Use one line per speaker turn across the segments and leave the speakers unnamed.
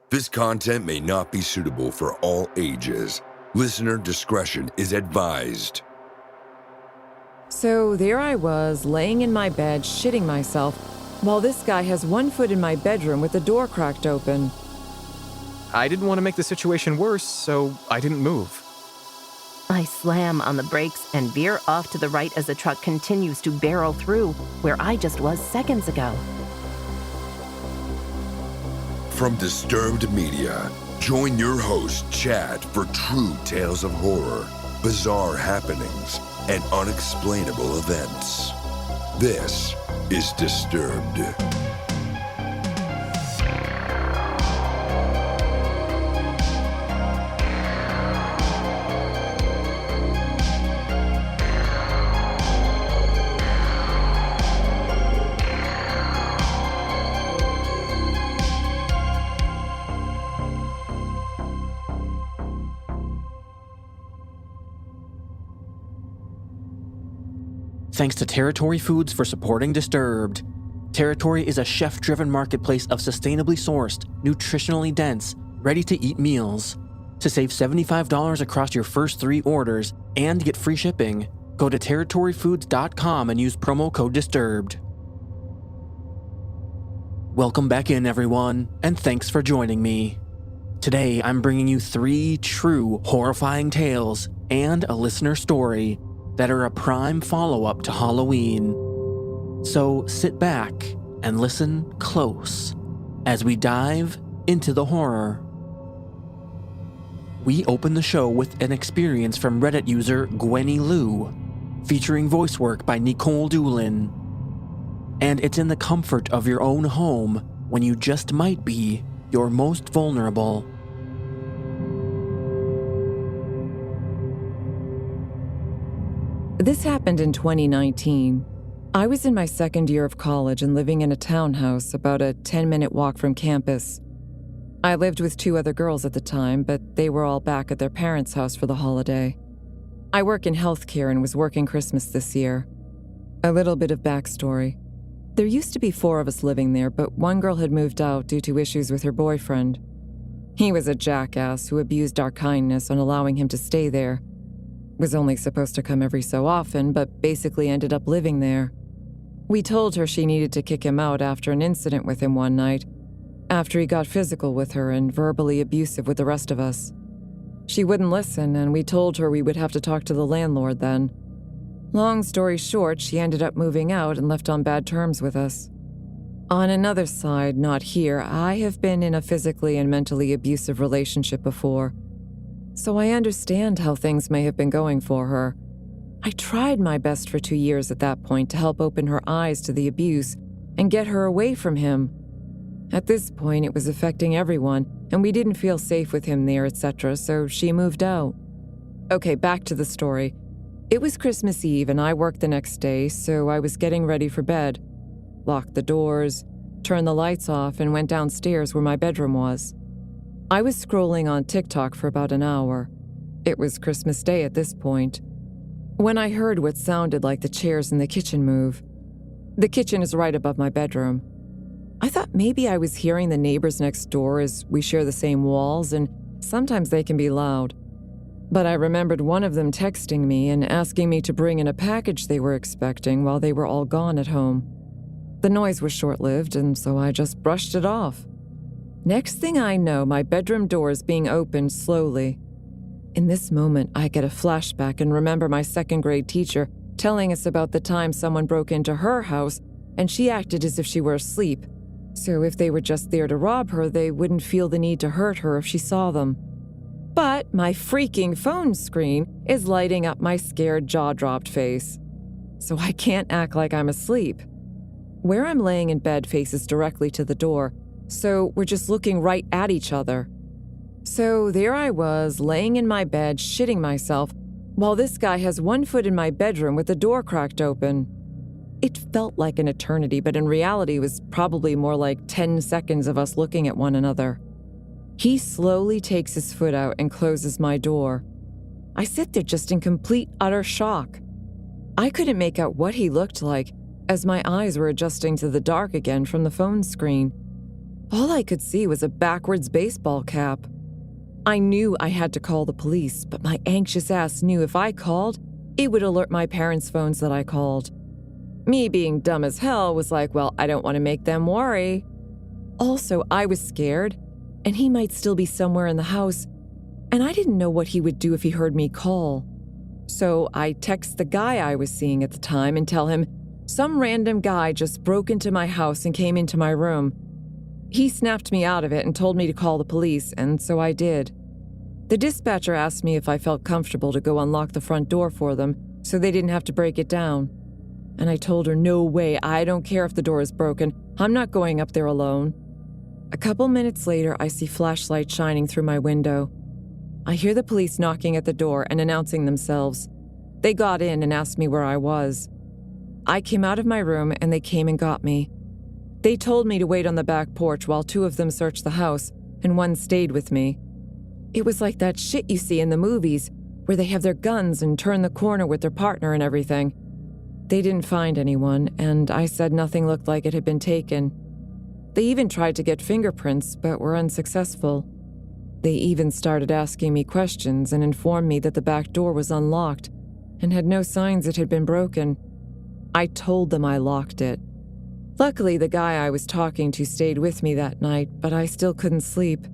This content may not be suitable for all ages. Listener discretion is advised.
So there I was, laying in my bed, shitting myself, while this guy has one foot in my bedroom with the door cracked open.
I didn't want to make the situation worse, so I didn't move.
I slam on the brakes and veer off to the right as the truck continues to barrel through where I just was seconds ago.
From Disturbed Media, join your host, Chad, for true tales of horror, bizarre happenings, and unexplainable events. This is Disturbed.
Thanks to Territory Foods for supporting Disturbed. Territory is a chef-driven marketplace of sustainably sourced, nutritionally dense, ready-to-eat meals. To save $75 across your first 3 orders and get free shipping, go to territoryfoods.com and use promo code DISTURBED. Welcome back in, everyone, and thanks for joining me. Today, I'm bringing you 3 true horrifying tales and a listener story that are a prime follow-up to Halloween. So sit back and listen close as we dive into the horror. We open the show with an experience from Reddit user Gwenny Lou, featuring voice work by Nikolle Doolin. And it's in the comfort of your own home when you just might be your most vulnerable.
This happened in 2019. I was in my second year of college and living in a townhouse about a 10-minute walk from campus. I lived with 2 other girls at the time, but they were all back at their parents' house for the holiday. I work in healthcare and was working Christmas this year. A little bit of backstory. There used to be 4 of us living there, but one girl had moved out due to issues with her boyfriend. He was a jackass who abused our kindness on allowing him to stay there. Was only supposed to come every so often, but basically ended up living there. We told her she needed to kick him out after an incident with him one night, after he got physical with her and verbally abusive with the rest of us. She wouldn't listen, and we told her we would have to talk to the landlord then. Long story short, she ended up moving out and left on bad terms with us. On another side, not here, I have been in a physically and mentally abusive relationship before, so I understand how things may have been going for her. I tried my best for 2 years at that point to help open her eyes to the abuse and get her away from him. At this point, it was affecting everyone, and we didn't feel safe with him there, etc., so she moved out. Okay, back to the story. It was Christmas Eve, and I worked the next day, so I was getting ready for bed. Locked the doors, turned the lights off, and went downstairs where my bedroom was. I was scrolling on TikTok for about an hour. It was Christmas Day at this point, when I heard what sounded like the chairs in the kitchen move. The kitchen is right above my bedroom. I thought maybe I was hearing the neighbors next door as we share the same walls, and sometimes they can be loud. But I remembered one of them texting me and asking me to bring in a package they were expecting while they were all gone at home. The noise was short-lived, and so I just brushed it off. Next thing I know, my bedroom door is being opened slowly. In this moment, I get a flashback and remember my second-grade teacher telling us about the time someone broke into her house and she acted as if she were asleep. So if they were just there to rob her, they wouldn't feel the need to hurt her if she saw them. But my freaking phone screen is lighting up my scared, jaw-dropped face. So I can't act like I'm asleep. Where I'm laying in bed faces directly to the door, so we're just looking right at each other. So there I was, laying in my bed, shitting myself, while this guy has one foot in my bedroom with the door cracked open. It felt like an eternity, but in reality it was probably more like 10 seconds of us looking at one another. He slowly takes his foot out and closes my door. I sit there just in complete, utter shock. I couldn't make out what he looked like, as my eyes were adjusting to the dark again from the phone screen. All I could see was a backwards baseball cap. I knew I had to call the police, but my anxious ass knew if I called, it would alert my parents' phones that I called. Me being dumb as hell was like, well, I don't want to make them worry. Also, I was scared, and he might still be somewhere in the house, and I didn't know what he would do if he heard me call. So I text the guy I was seeing at the time and tell him, some random guy just broke into my house and came into my room. He snapped me out of it and told me to call the police, and so I did. The dispatcher asked me if I felt comfortable to go unlock the front door for them so they didn't have to break it down. And I told her, no way, I don't care if the door is broken. I'm not going up there alone. A couple minutes later, I see flashlight shining through my window. I hear the police knocking at the door and announcing themselves. They got in and asked me where I was. I came out of my room and they came and got me. They told me to wait on the back porch while 2 of them searched the house, and 1 stayed with me. It was like that shit you see in the movies, where they have their guns and turn the corner with their partner and everything. They didn't find anyone, and I said nothing looked like it had been taken. They even tried to get fingerprints, but were unsuccessful. They even started asking me questions and informed me that the back door was unlocked and had no signs it had been broken. I told them I locked it. Luckily, the guy I was talking to stayed with me that night, but I still couldn't sleep.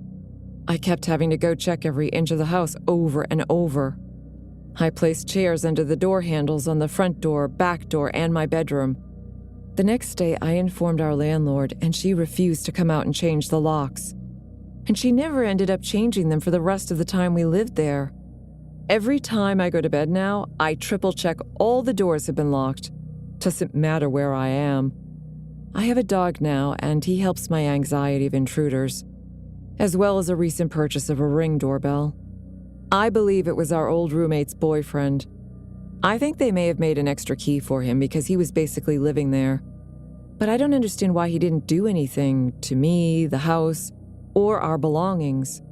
I kept having to go check every inch of the house over and over. I placed chairs under the door handles on the front door, back door, and my bedroom. The next day, I informed our landlord, and she refused to come out and change the locks. And she never ended up changing them for the rest of the time we lived there. Every time I go to bed now, I triple-check all the doors have been locked. Doesn't matter where I am. I have a dog now, and he helps my anxiety of intruders, as well as a recent purchase of a Ring doorbell. I believe it was our old roommate's boyfriend. I think they may have made an extra key for him because he was basically living there. But I don't understand why he didn't do anything to me, the house, or our belongings.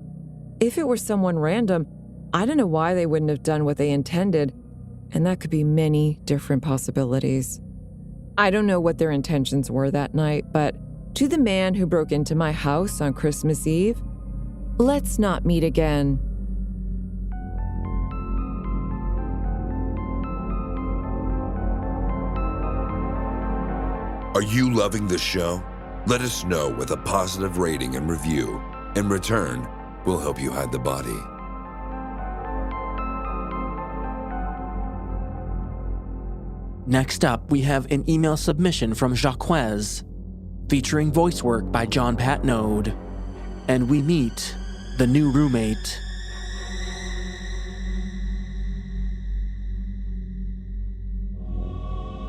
If it were someone random, I don't know why they wouldn't have done what they intended, and that could be many different possibilities. I don't know what their intentions were that night, but to the man who broke into my house on Christmas Eve, let's not meet again.
Are you loving the show? Let us know with a positive rating and review. In return, we'll help you hide the body.
Next up, we have an email submission from Jacquez, featuring voice work by John Patneaude. And we meet the new roommate.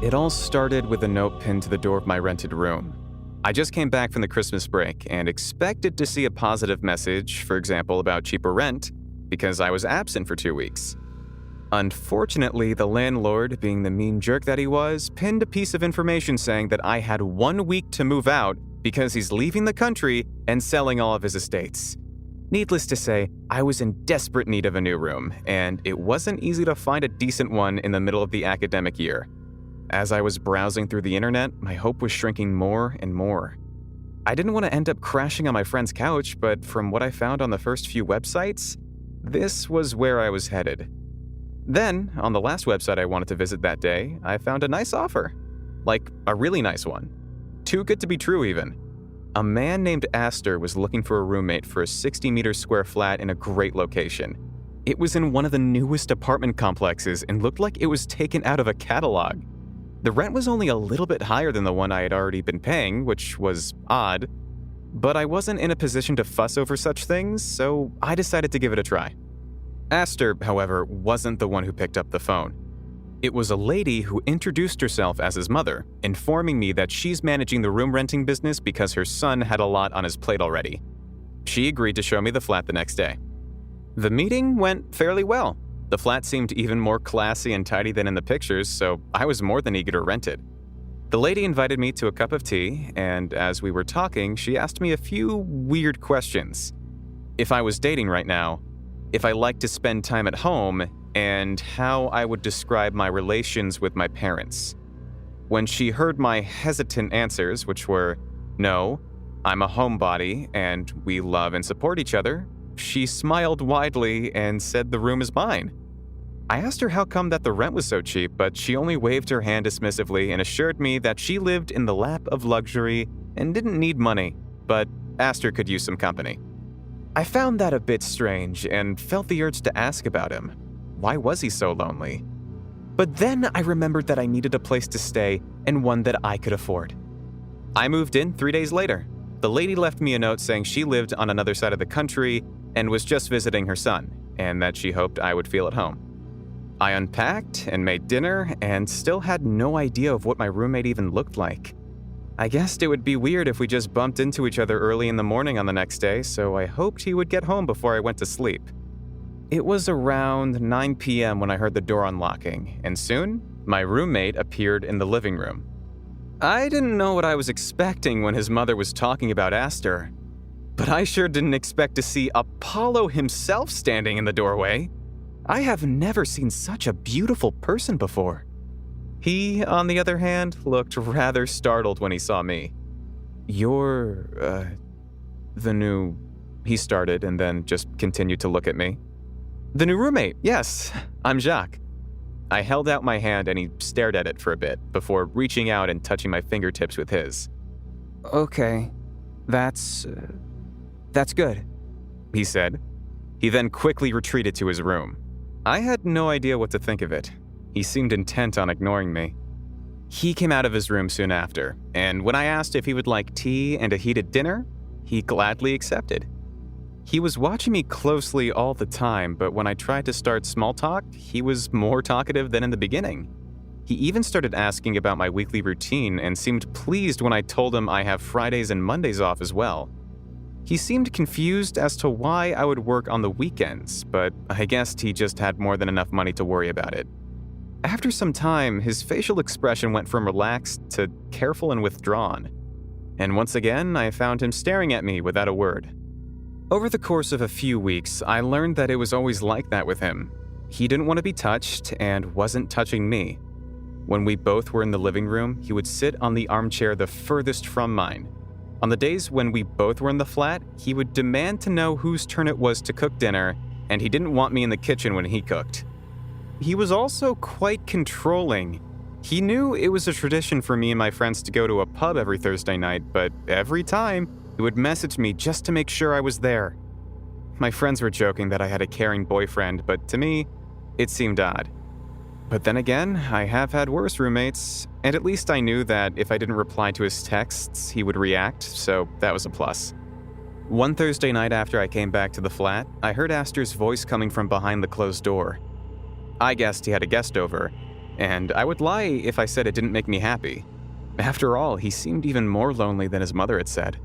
It all started with a note pinned to the door of my rented room. I just came back from the Christmas break and expected to see a positive message, for example, about cheaper rent, because I was absent for 2 weeks. Unfortunately, the landlord, being the mean jerk that he was, pinned a piece of information saying that I had 1 week to move out because he's leaving the country and selling all of his estates. Needless to say, I was in desperate need of a new room, and it wasn't easy to find a decent one in the middle of the academic year. As I was browsing through the internet, my hope was shrinking more and more. I didn't want to end up crashing on my friend's couch, but from what I found on the first few websites, this was where I was headed. Then, on the last website I wanted to visit that day, I found a nice offer. Like, a really nice one. Too good to be true, even. A man named Astor was looking for a roommate for a 60-meter square flat in a great location. It was in one of the newest apartment complexes and looked like it was taken out of a catalog. The rent was only a little bit higher than the one I had already been paying, which was odd. But I wasn't in a position to fuss over such things, so I decided to give it a try. Astor, however, wasn't the one who picked up the phone. It was a lady who introduced herself as his mother, informing me that she's managing the room renting business because her son had a lot on his plate already. She agreed to show me the flat the next day. The meeting went fairly well. The flat seemed even more classy and tidy than in the pictures, so I was more than eager to rent it. The lady invited me to a cup of tea, and as we were talking, she asked me a few weird questions. If I was dating right now, if I liked to spend time at home, and how I would describe my relations with my parents. When she heard my hesitant answers, which were no, I'm a homebody, and we love and support each other. She smiled widely and said the room is mine. I asked her how come that the rent was so cheap, but she only waved her hand dismissively and assured me that she lived in the lap of luxury and didn't need money, but Aster could use some company. I found that a bit strange and felt the urge to ask about him. Why was he so lonely? But then I remembered that I needed a place to stay and one that I could afford. I moved in 3 days later. The lady left me a note saying she lived on another side of the country and was just visiting her son, and that she hoped I would feel at home. I unpacked and made dinner and still had no idea of what my roommate even looked like. I guessed it would be weird if we just bumped into each other early in the morning on the next day, so I hoped he would get home before I went to sleep. It was around 9 p.m. when I heard the door unlocking, and soon, my roommate appeared in the living room. I didn't know what I was expecting when his mother was talking about Aster, but I sure didn't expect to see Apollo himself standing in the doorway. I have never seen such a beautiful person before. He, on the other hand, looked rather startled when he saw me. You're, the new... He started and then just continued to look at me. The new roommate, yes, I'm Jacques. I held out my hand and he stared at it for a bit before reaching out and touching my fingertips with his. Okay, that's good, he said. He then quickly retreated to his room. I had no idea what to think of it. He seemed intent on ignoring me. He came out of his room soon after, and when I asked if he would like tea and a heated dinner, he gladly accepted. He was watching me closely all the time, but when I tried to start small talk, he was more talkative than in the beginning. He even started asking about my weekly routine and seemed pleased when I told him I have Fridays and Mondays off as well. He seemed confused as to why I would work on the weekends, but I guessed he just had more than enough money to worry about it. After some time, his facial expression went from relaxed to careful and withdrawn. And once again, I found him staring at me without a word. Over the course of a few weeks, I learned that it was always like that with him. He didn't want to be touched and wasn't touching me. When we both were in the living room, he would sit on the armchair the furthest from mine. On the days when we both were in the flat, he would demand to know whose turn it was to cook dinner, and he didn't want me in the kitchen when he cooked. He was also quite controlling. He knew it was a tradition for me and my friends to go to a pub every Thursday night, but every time, he would message me just to make sure I was there. My friends were joking that I had a caring boyfriend, but to me, it seemed odd. But then again, I have had worse roommates, and at least I knew that if I didn't reply to his texts, he would react, so that was a plus. One Thursday night after I came back to the flat, I heard Aster's voice coming from behind the closed door. I guessed he had a guest over, and I would lie if I said it didn't make me happy. After all, he seemed even more lonely than his mother had said.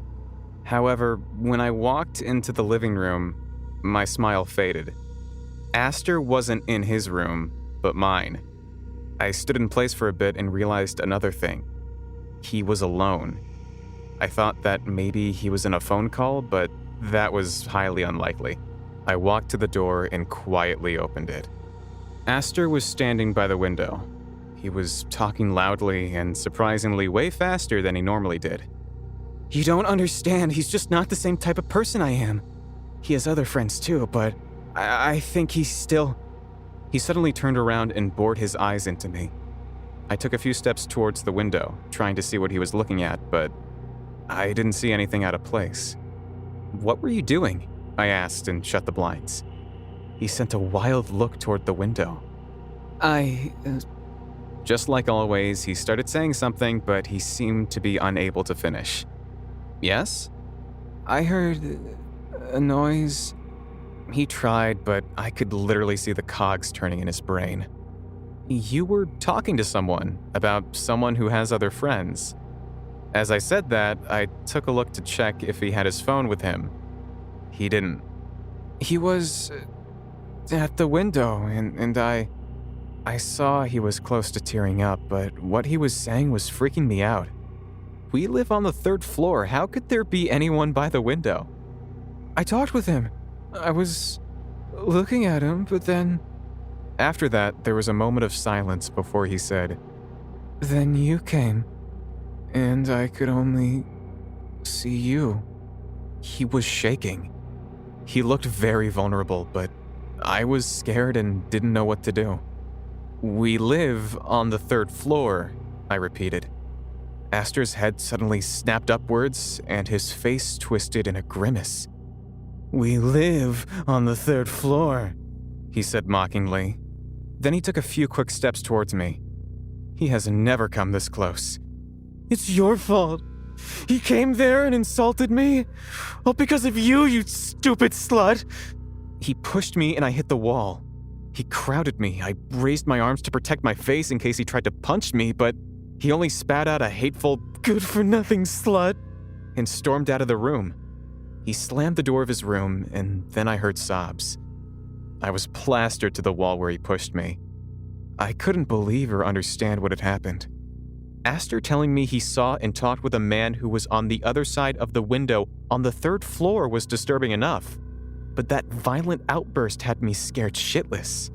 However, when I walked into the living room, my smile faded. Aster wasn't in his room, but mine. I stood in place for a bit and realized another thing. He was alone. I thought that maybe he was in a phone call, but that was highly unlikely. I walked to the door and quietly opened it. Aster was standing by the window. He was talking loudly and surprisingly way faster than he normally did. You don't understand, he's just not the same type of person I am. He has other friends too, but I think he's still... He suddenly turned around and bored his eyes into me. I took a few steps towards the window, trying to see what he was looking at, but I didn't see anything out of place. What were you doing? I asked and shut the blinds. He sent a wild look toward the window. Just like always, he started saying something, but he seemed to be unable to finish. Yes? I heard a noise. He tried, but I could literally see the cogs turning in his brain. You were talking to someone, about someone who has other friends. As I said that, I took a look to check if he had his phone with him. He didn't. He was at the window, and I saw he was close to tearing up, but what he was saying was freaking me out. We live on the 3rd floor. How could there be anyone by the window? I talked with him. I was looking at him, but then... After that, there was a moment of silence before he said, Then you came, and I could only see you." He was shaking. He looked very vulnerable, but I was scared and didn't know what to do. "We live on the 3rd floor," I repeated. Astor's head suddenly snapped upwards and his face twisted in a grimace. "We live on the 3rd floor," he said mockingly. Then he took a few quick steps towards me. He has never come this close. "It's your fault. He came there and insulted me. All because of you, you stupid slut." He pushed me and I hit the wall. He crowded me. I raised my arms to protect my face in case he tried to punch me, but he only spat out a hateful, "good-for-nothing slut," and stormed out of the room. He slammed the door of his room, and then I heard sobs. I was plastered to the wall where he pushed me. I couldn't believe or understand what had happened. Astor telling me he saw and talked with a man who was on the other side of the window on the 3rd floor was disturbing enough, but that violent outburst had me scared shitless.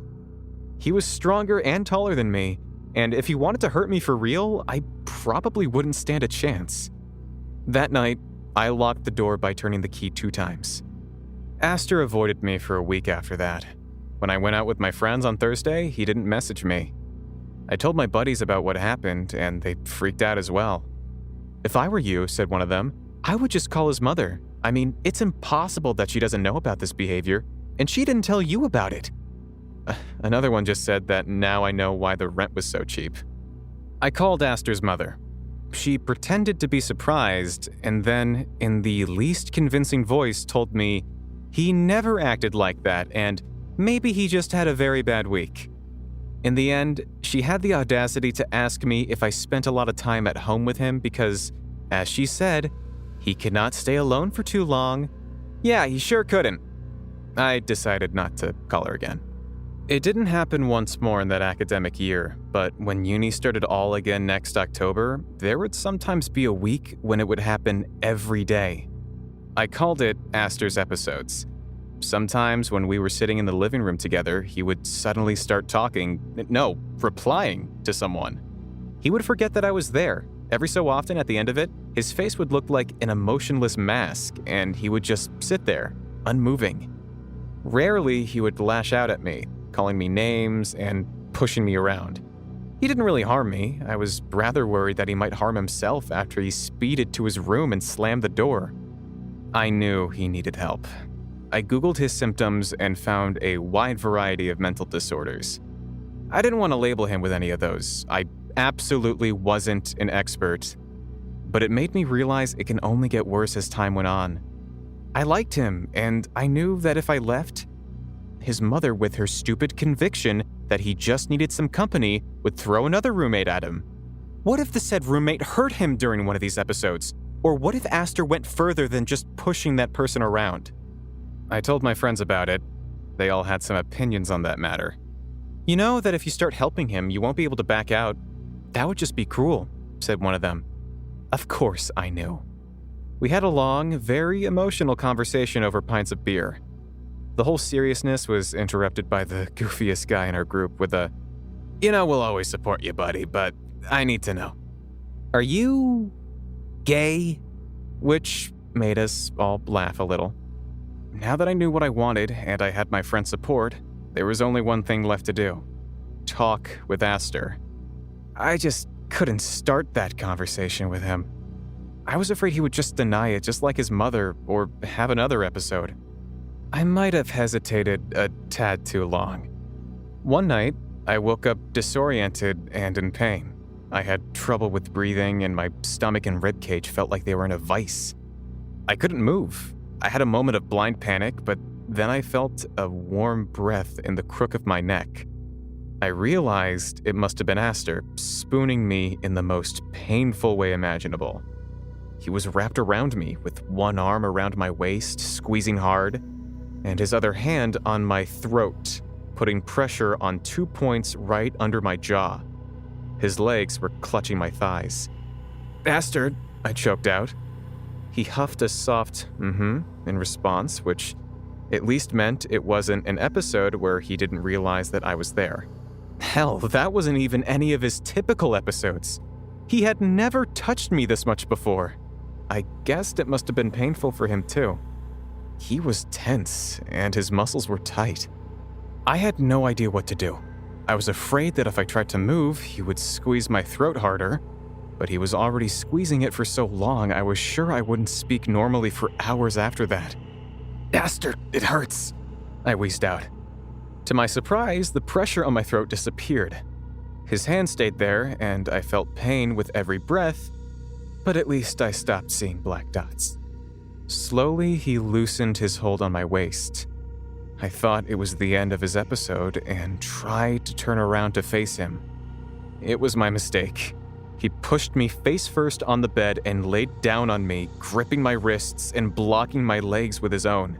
He was stronger and taller than me, and if he wanted to hurt me for real, I probably wouldn't stand a chance. That night, I locked the door by turning the key 2 times. Astor avoided me for a week after that. When I went out with my friends on Thursday, he didn't message me. I told my buddies about what happened, and they freaked out as well. "If I were you," said one of them, "I would just call his mother. I mean, it's impossible that she doesn't know about this behavior, and she didn't tell you about it." Another one just said that now I know why the rent was so cheap. I called Astor's mother. She pretended to be surprised, and then, in the least convincing voice, told me he never acted like that, and maybe he just had a very bad week. In the end, she had the audacity to ask me if I spent a lot of time at home with him because, as she said, he could not stay alone for too long. Yeah, he sure couldn't. I decided not to call her again. It didn't happen once more in that academic year, but when uni started all again next October, there would sometimes be a week when it would happen every day. I called it Astor's episodes. Sometimes when we were sitting in the living room together, he would suddenly start replying to someone. He would forget that I was there. Every so often at the end of it, his face would look like an emotionless mask, and he would just sit there, unmoving. Rarely he would lash out at me, calling me names and pushing me around. He didn't really harm me. I was rather worried that he might harm himself after he speeded to his room and slammed the door. I knew he needed help. I Googled his symptoms and found a wide variety of mental disorders. I didn't want to label him with any of those. I absolutely wasn't an expert. But it made me realize it can only get worse as time went on. I liked him, and I knew that if I left, his mother, with her stupid conviction that he just needed some company, would throw another roommate at him. What if the said roommate hurt him during one of these episodes? Or what if Astor went further than just pushing that person around? I told my friends about it. They all had some opinions on that matter. "You know that if you start helping him, you won't be able to back out. That would just be cruel," said one of them. Of course I knew. We had a long, very emotional conversation over pints of beer. The whole seriousness was interrupted by the goofiest guy in our group with a, "We'll always support you, buddy, but I need to know. Are you gay?" Which made us all laugh a little. Now that I knew what I wanted and I had my friend's support, there was only one thing left to do. Talk with Astor. I just couldn't start that conversation with him. I was afraid he would just deny it, just like his mother, or have another episode. I might have hesitated a tad too long. One night, I woke up disoriented and in pain. I had trouble with breathing, and my stomach and ribcage felt like they were in a vice. I couldn't move. I had a moment of blind panic, but then I felt a warm breath in the crook of my neck. I realized it must have been Astor, spooning me in the most painful way imaginable. He was wrapped around me, with one arm around my waist, squeezing hard, and his other hand on my throat, putting pressure on 2 points right under my jaw. His legs were clutching my thighs. "Astor," I choked out. He huffed a soft in response, which at least meant it wasn't an episode where he didn't realize that I was there. Hell, that wasn't even any of his typical episodes. He had never touched me this much before. I guessed it must have been painful for him too. He was tense, and his muscles were tight. I had no idea what to do. I was afraid that if I tried to move, he would squeeze my throat harder, but he was already squeezing it for so long, I was sure I wouldn't speak normally for hours after that. "Aster, it hurts," I wheezed out. To my surprise, the pressure on my throat disappeared. His hand stayed there, and I felt pain with every breath, but at least I stopped seeing black dots. Slowly, he loosened his hold on my waist. I thought it was the end of his episode and tried to turn around to face him. It was my mistake. He pushed me face first on the bed and laid down on me, gripping my wrists and blocking my legs with his own.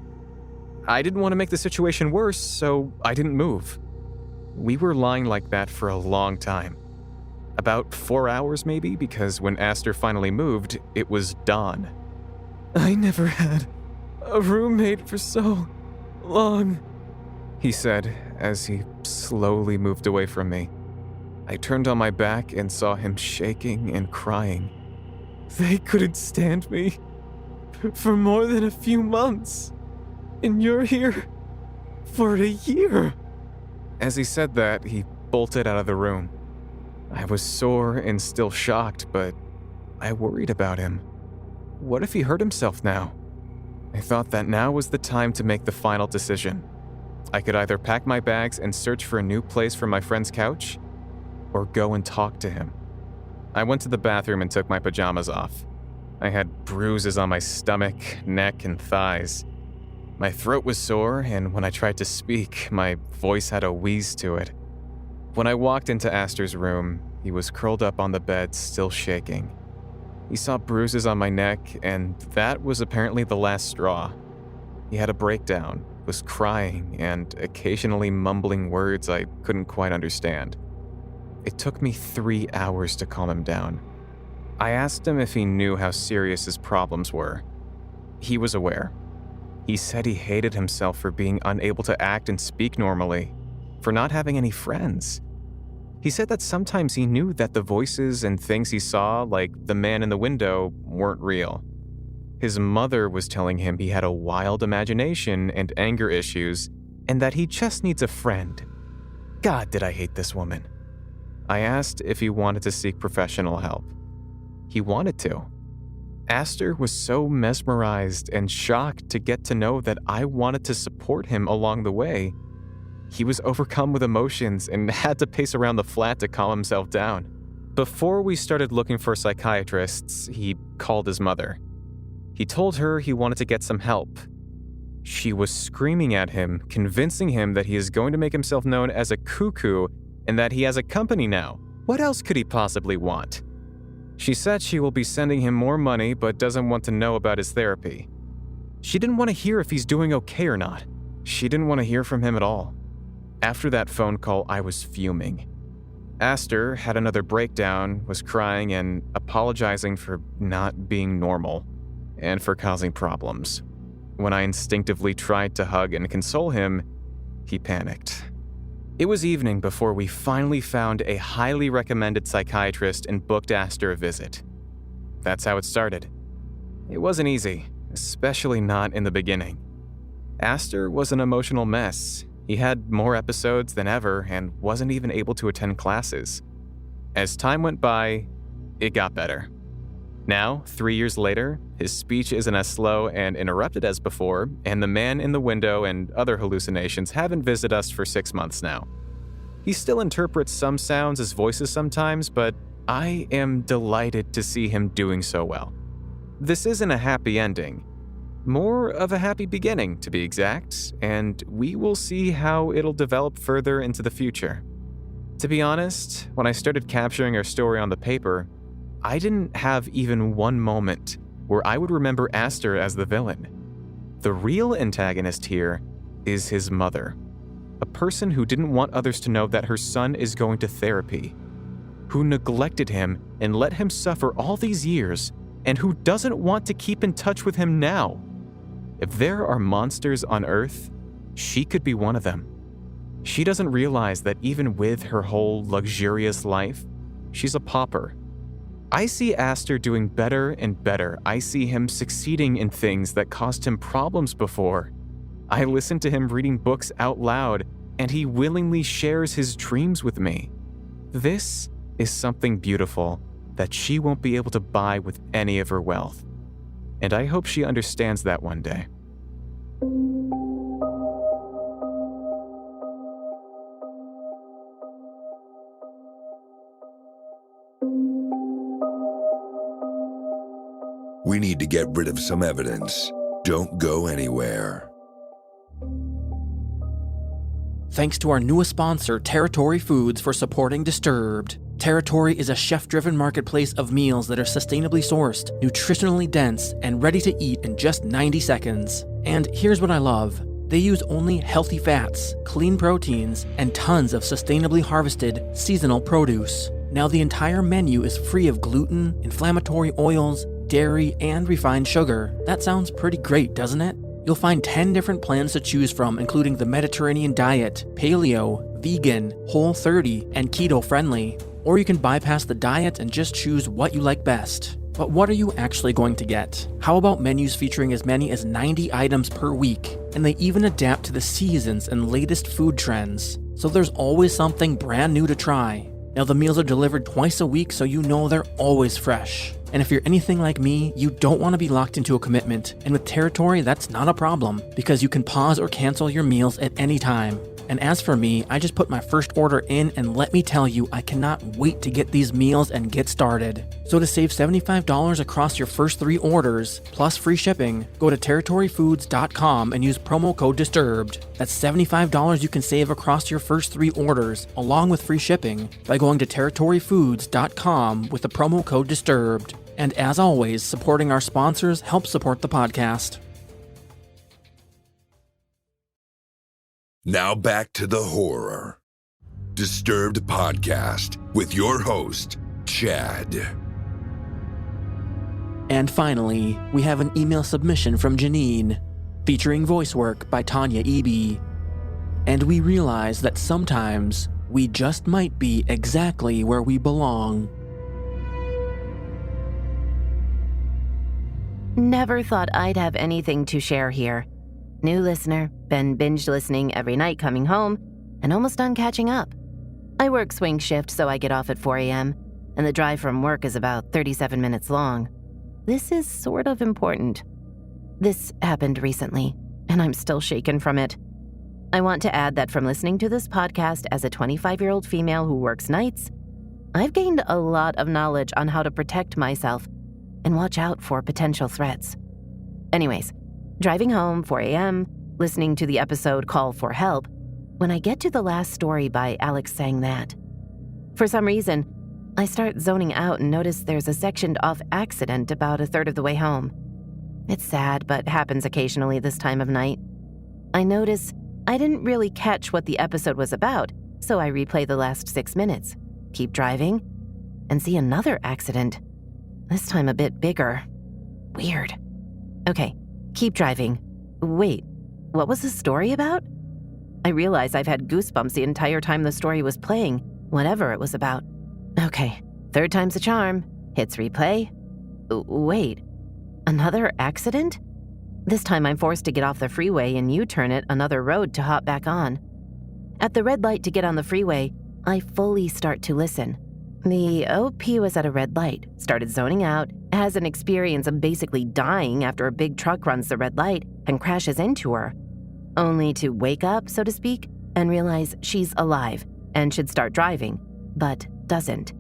I didn't want to make the situation worse, so I didn't move. We were lying like that for a long time. About 4 hours maybe, because when Aster finally moved, it was dawn. "I never had a roommate for so long," he said as he slowly moved away from me. I turned on my back and saw him shaking and crying. "They couldn't stand me for more than a few months, and you're here for a year." As he said that, he bolted out of the room. I was sore and still shocked, but I worried about him. What if he hurt himself now? I thought that now was the time to make the final decision. I could either pack my bags and search for a new place for my friend's couch, or go and talk to him. I went to the bathroom and took my pajamas off. I had bruises on my stomach, neck, and thighs. My throat was sore, and when I tried to speak, my voice had a wheeze to it. When I walked into Aster's room, he was curled up on the bed, still shaking. He saw bruises on my neck, and that was apparently the last straw. He had a breakdown, was crying, and occasionally mumbling words I couldn't quite understand. It took me 3 hours to calm him down. I asked him if he knew how serious his problems were. He was aware. He said he hated himself for being unable to act and speak normally, for not having any friends. He said that sometimes he knew that the voices and things he saw, like the man in the window, weren't real. His mother was telling him he had a wild imagination and anger issues, and that he just needs a friend. God, did I hate this woman. I asked if he wanted to seek professional help. He wanted to. Aster was so mesmerized and shocked to get to know that I wanted to support him along the way. He was overcome with emotions and had to pace around the flat to calm himself down. Before we started looking for psychiatrists, he called his mother. He told her he wanted to get some help. She was screaming at him, convincing him that he is going to make himself known as a cuckoo and that he has a company now. What else could he possibly want? She said she will be sending him more money but doesn't want to know about his therapy. She didn't want to hear if he's doing okay or not. She didn't want to hear from him at all. After that phone call, I was fuming. Aster had another breakdown, was crying and apologizing for not being normal and for causing problems. When I instinctively tried to hug and console him, he panicked. It was evening before we finally found a highly recommended psychiatrist and booked Aster a visit. That's how it started. It wasn't easy, especially not in the beginning. Aster was an emotional mess. He had more episodes than ever and wasn't even able to attend classes. As time went by, it got better. Now, 3 years later, his speech isn't as slow and interrupted as before, and the man in the window and other hallucinations haven't visited us for 6 months now. He still interprets some sounds as voices sometimes, but I am delighted to see him doing so well. This isn't a happy ending. More of a happy beginning, to be exact, and we will see how it'll develop further into the future. To be honest, when I started capturing our story on the paper, I didn't have even one moment where I would remember Aster as the villain. The real antagonist here is his mother, a person who didn't want others to know that her son is going to therapy, who neglected him and let him suffer all these years, and who doesn't want to keep in touch with him now. If there are monsters on Earth, she could be one of them. She doesn't realize that even with her whole luxurious life, she's a pauper. I see Aster doing better and better. I see him succeeding in things that caused him problems before. I listen to him reading books out loud, and he willingly shares his dreams with me. This is something beautiful that she won't be able to buy with any of her wealth. And I hope she understands that one day.
We need to get rid of some evidence. Don't go anywhere.
Thanks to our newest sponsor, Territory Foods, for supporting Disturbed. Territory is a chef-driven marketplace of meals that are sustainably sourced, nutritionally dense, and ready to eat in just 90 seconds. And here's what I love. They use only healthy fats, clean proteins, and tons of sustainably harvested, seasonal produce. Now the entire menu is free of gluten, inflammatory oils, dairy, and refined sugar. That sounds pretty great, doesn't it? You'll find 10 different plans to choose from, including the Mediterranean diet, paleo, vegan, Whole30, and keto-friendly. Or you can bypass the diet and just choose what you like best. But what are you actually going to get? How about menus featuring as many as 90 items per week? And they even adapt to the seasons and latest food trends. So there's always something brand new to try. Now the meals are delivered twice a week, so you know they're always fresh. And if you're anything like me, you don't want to be locked into a commitment. And with Territory, that's not a problem, because you can pause or cancel your meals at any time. And as for me, I just put my first order in, and let me tell you, I cannot wait to get these meals and get started. So to save $75 across your first 3 orders, plus free shipping, go to territoryfoods.com and use promo code DISTURBED. That's $75 you can save across your first 3 orders, along with free shipping, by going to territoryfoods.com with the promo code DISTURBED. And as always, supporting our sponsors helps support the podcast.
Now back to the horror. Disturbed Podcast with your host, Chad.
And finally, we have an email submission from Janine, featuring voice work by Tanya Eby. And we realize that sometimes we just might be exactly where we belong.
Never thought I'd have anything to share here. New listener, been binge listening every night coming home, and almost done catching up. I work swing shift, so I get off at 4 a.m., and the drive from work is about 37 minutes long. This is sort of important. This happened recently, and I'm still shaken from it. I want to add that from listening to this podcast as a 25-year-old female who works nights, I've gained a lot of knowledge on how to protect myself and watch out for potential threats. Anyways, driving home, 4 a.m., listening to the episode Call for Help, when I get to the last story by Alex Saying That. For some reason, I start zoning out and notice there's a sectioned off accident about a third of the way home. It's sad, but happens occasionally this time of night. I notice I didn't really catch what the episode was about, so I replay the last 6 minutes, keep driving, and see another accident. This time a bit bigger. Weird. Okay, keep driving. Wait, what was the story about? I realize I've had goosebumps the entire time the story was playing, whatever it was about. Okay, third time's a charm. Hits replay. Wait, another accident? This time I'm forced to get off the freeway and U-turn it another road to hop back on. At the red light to get on the freeway, I fully start to listen. The OP was at a red light, started zoning out, has an experience of basically dying after a big truck runs the red light and crashes into her, only to wake up, so to speak, and realize she's alive and should start driving, but doesn't.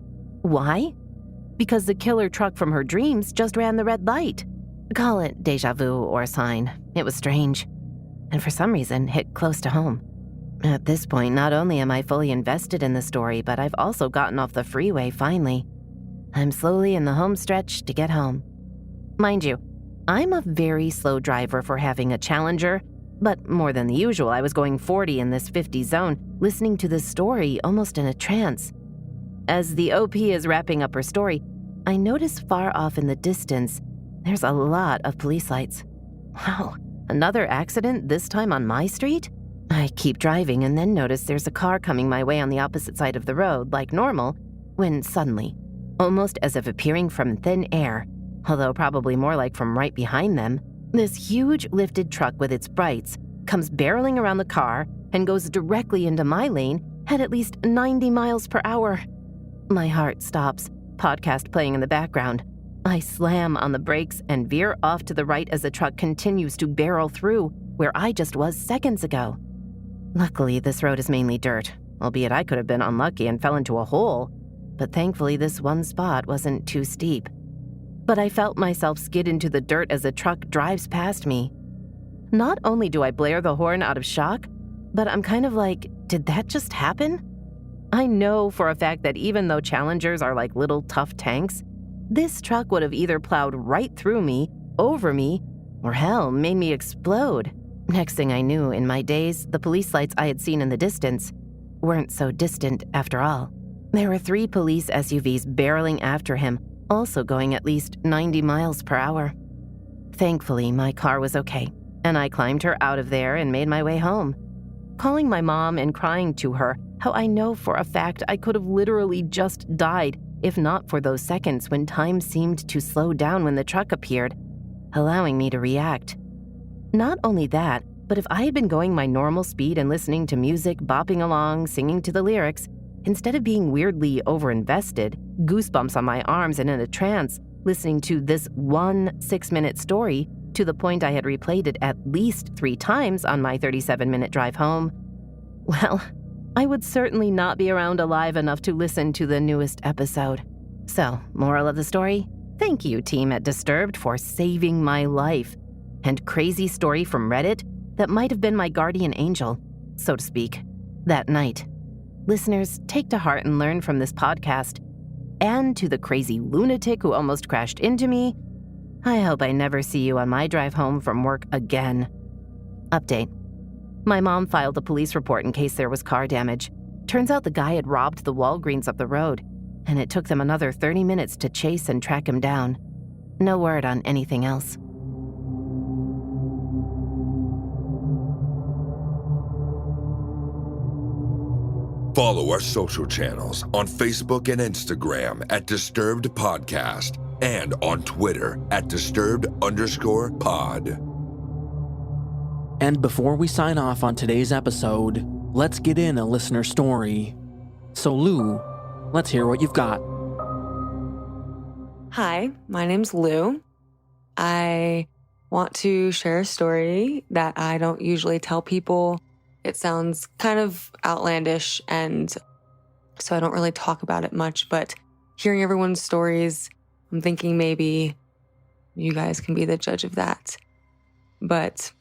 Why? Because the killer truck from her dreams just ran the red light. Call it deja vu or a sign. It was strange, and for some reason hit close to home. At this point, not only am I fully invested in the story, but I've also gotten off the freeway finally. I'm slowly in the home stretch to get home. Mind you, I'm a very slow driver for having a Challenger, but more than the usual, I was going 40 in this 50 zone, listening to this story almost in a trance. As the OP is wrapping up her story, I notice far off in the distance, there's a lot of police lights. Wow, another accident, this time on my street? I keep driving and then notice there's a car coming my way on the opposite side of the road, like normal, when suddenly, almost as if appearing from thin air, although probably more like from right behind them. This huge lifted truck with its brights comes barreling around the car and goes directly into my lane at least 90 miles per hour. My heart stops, podcast playing in the background. I slam on the brakes and veer off to the right as the truck continues to barrel through where I just was seconds ago. Luckily, this road is mainly dirt, albeit I could have been unlucky and fell into a hole, but thankfully this one spot wasn't too steep. But I felt myself skid into the dirt as the truck drives past me. Not only do I blare the horn out of shock, but I'm kind of like, did that just happen? I know for a fact that even though Challengers are like little tough tanks, this truck would have either plowed right through me, over me, or hell, made me explode. Next thing I knew, in my daze, the police lights I had seen in the distance weren't so distant after all. There were 3 police SUVs barreling after him, also going at least 90 miles per hour. Thankfully, my car was okay, and I climbed her out of there and made my way home, calling my mom and crying to her how I know for a fact I could have literally just died if not for those seconds when time seemed to slow down when the truck appeared, allowing me to react. Not only that, but if I had been going my normal speed and listening to music, bopping along, singing to the lyrics, instead of being weirdly overinvested, goosebumps on my arms and in a trance, listening to this one 6-minute story to the point I had replayed it at least 3 times on my 37-minute drive home, well, I would certainly not be around alive enough to listen to the newest episode. So, moral of the story? Thank you, team at Disturbed, for saving my life. And crazy story from Reddit that might have been my guardian angel, so to speak, that night. Listeners, take to heart and learn from this podcast. And to the crazy lunatic who almost crashed into me, I hope I never see you on my drive home from work again. Update. My mom filed a police report in case there was car damage. Turns out the guy had robbed the Walgreens up the road, and it took them another 30 minutes to chase and track him down. No word on anything else.
Follow our social channels on Facebook and Instagram at Disturbed Podcast and on Twitter at Disturbed_pod.
And before we sign off on today's episode, let's get in a listener story. So Lou, let's hear what you've got.
Hi, my name's Lou. I want to share a story that I don't usually tell people. It sounds kind of outlandish, and so I don't really talk about it much, but hearing everyone's stories, I'm thinking maybe you guys can be the judge of that. But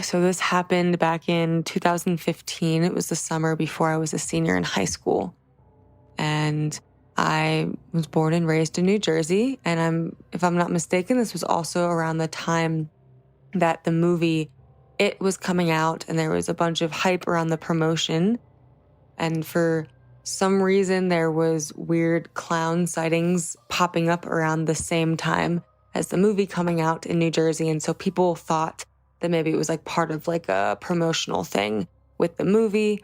so this happened back in 2015. It was the summer before I was a senior in high school. And I was born and raised in New Jersey. And if I'm not mistaken, this was also around the time that the movie It was coming out, and there was a bunch of hype around the promotion. And for some reason, there was weird clown sightings popping up around the same time as the movie coming out in New Jersey. And so people thought that maybe it was like part of like a promotional thing with the movie.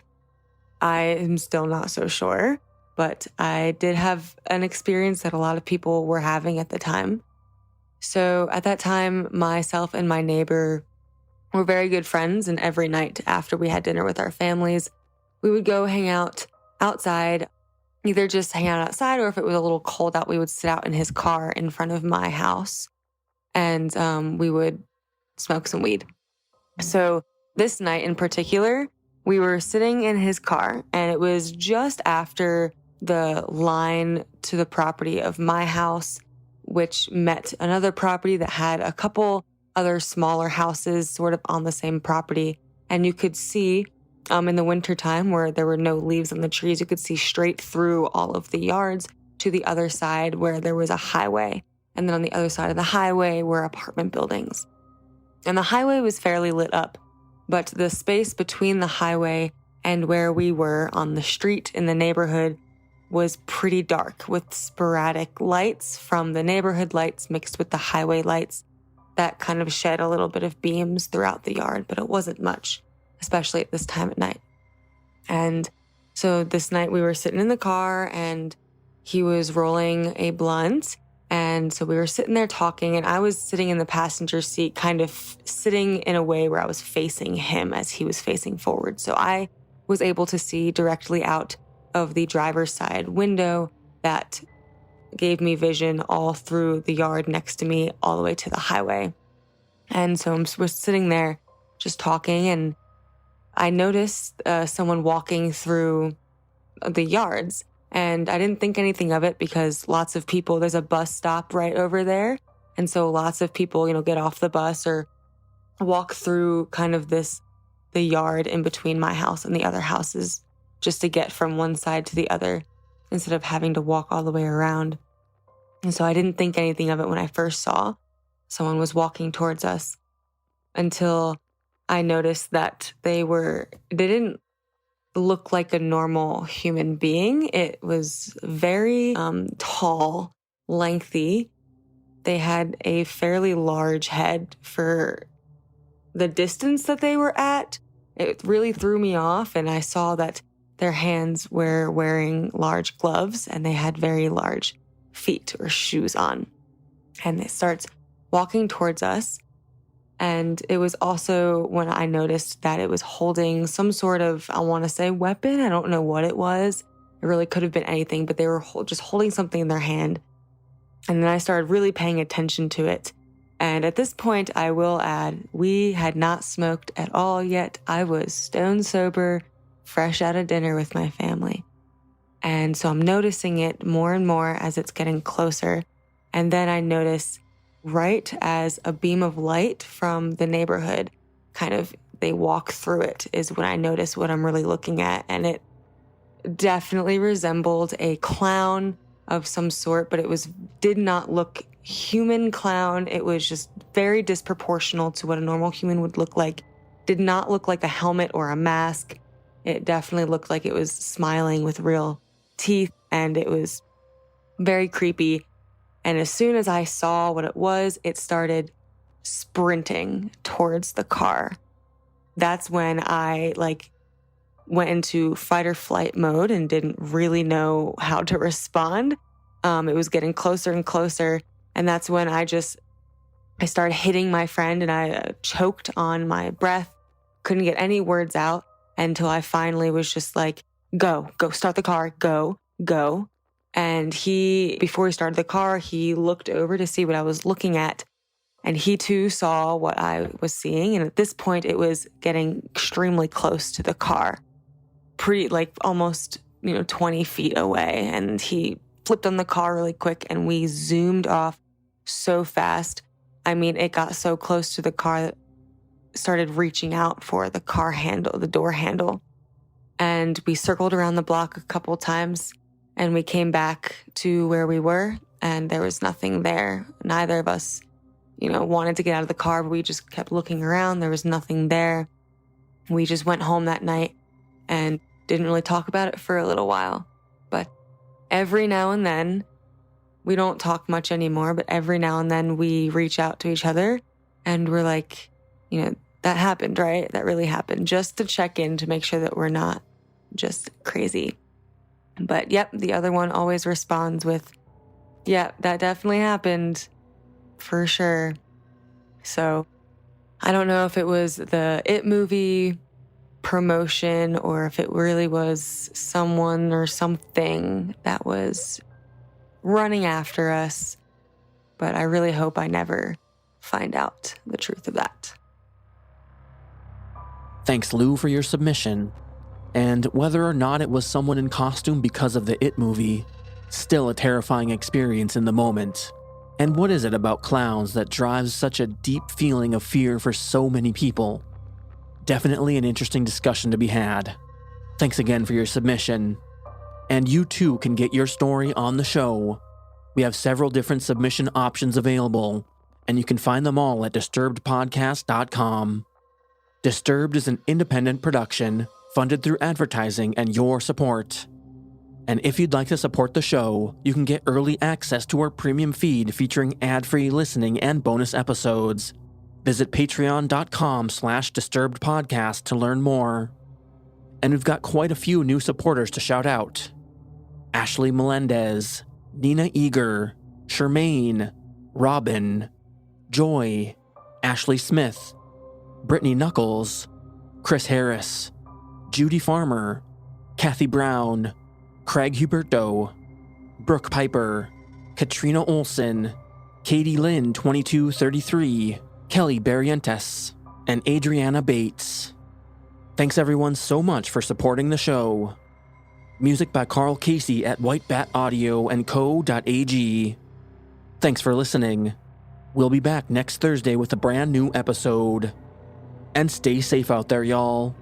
I am still not so sure, but I did have an experience that a lot of people were having at the time. So at that time, myself and my neighbor were very good friends, and every night after we had dinner with our families, we would go hang out outside, either just hang out outside, or if it was a little cold out, we would sit out in his car in front of my house, and we would smoke some weed. So this night in particular, we were sitting in his car, and it was just after the line to the property of my house, which met another property that had a couple other smaller houses sort of on the same property. And you could see in the wintertime where there were no leaves on the trees, you could see straight through all of the yards to the other side where there was a highway. And then on the other side of the highway were apartment buildings. And the highway was fairly lit up, but the space between the highway and where we were on the street in the neighborhood was pretty dark, with sporadic lights from the neighborhood lights mixed with the highway lights that kind of shed a little bit of beams throughout the yard, but it wasn't much, especially at this time at night. And so this night we were sitting in the car, and he was rolling a blunt. And so we were sitting there talking, and I was sitting in the passenger seat, kind of sitting in a way where I was facing him as he was facing forward. So I was able to see directly out of the driver's side window that gave me vision all through the yard next to me, all the way to the highway. And so we're sitting there just talking, and I noticed someone walking through the yards. And I didn't think anything of it because lots of people, there's a bus stop right over there. And so lots of people, get off the bus or walk through kind of the yard in between my house and the other houses just to get from one side to the other instead of having to walk all the way around. And so I didn't think anything of it when I first saw someone was walking towards us until I noticed that they didn't look like a normal human being. It was very tall, lengthy. They had a fairly large head for the distance that they were at. It really threw me off, and I saw that their hands were wearing large gloves and they had very large feet or shoes on. And it starts walking towards us. And it was also when I noticed that it was holding some sort of, I want to say, weapon. I don't know what it was. It really could have been anything, but they were just holding something in their hand. And then I started really paying attention to it. And at this point, I will add, we had not smoked at all yet. I was stone sober, fresh out of dinner with my family. And so I'm noticing it more and more as it's getting closer. And then I notice right as a beam of light from the neighborhood, they walk through it, is when I notice what I'm really looking at. And it definitely resembled a clown of some sort, but did not look human clown. It was just very disproportional to what a normal human would look like. Did not look like a helmet or a mask. It definitely looked like it was smiling with real teeth, and it was very creepy. And as soon as I saw what it was, it started sprinting towards the car. That's when I went into fight or flight mode and didn't really know how to respond. It was getting closer and closer. And that's when I started hitting my friend, and I choked on my breath, couldn't get any words out until I finally was just like, go, start the car, go. And before he started the car, he looked over to see what I was looking at. And he too saw what I was seeing. And at this point, it was getting extremely close to the car. Almost, 20 feet away. And he flipped on the car really quick, and we zoomed off so fast. I mean, it got so close to the car that it started reaching out for the car handle, the door handle. And we circled around the block a couple times. And we came back to where we were, and there was nothing there. Neither of us, wanted to get out of the car, but we just kept looking around. There was nothing there. We just went home that night and didn't really talk about it for a little while. But every now and then, we don't talk much anymore, but every now and then we reach out to each other, and we're like, that happened, right? That really happened, just to check in to make sure that we're not just crazy. But yep, the other one always responds with, yeah, that definitely happened for sure. So I don't know if it was the It movie promotion or if it really was someone or something that was running after us. But I really hope I never find out the truth of that.
Thanks, Lou, for your submission. And whether or not it was someone in costume because of the It movie, still a terrifying experience in the moment. And what is it about clowns that drives such a deep feeling of fear for so many people? Definitely an interesting discussion to be had. Thanks again for your submission. And you too can get your story on the show. We have several different submission options available, and you can find them all at disturbedpodcast.com. Disturbed is an independent production funded through advertising and your support. And if you'd like to support the show, you can get early access to our premium feed featuring ad-free listening and bonus episodes. Visit patreon.com/disturbedpodcast to learn more. And we've got quite a few new supporters to shout out. Ashley Melendez, Nina Eager, Shermaine, Robin, Joy, Ashley Smith, Brittany Knuckles, Chris Harris, Judy Farmer, Kathy Brown, Craig Huberto, Brooke Piper, Katrina Olson, Katie Lynn 2233, Kelly Barrientos, and Adriana Bates. Thanks everyone so much for supporting the show. Music by Carl Casey at Whitebat Audio and Co.ag. Thanks for listening. We'll be back next Thursday with a brand new episode. And stay safe out there, y'all.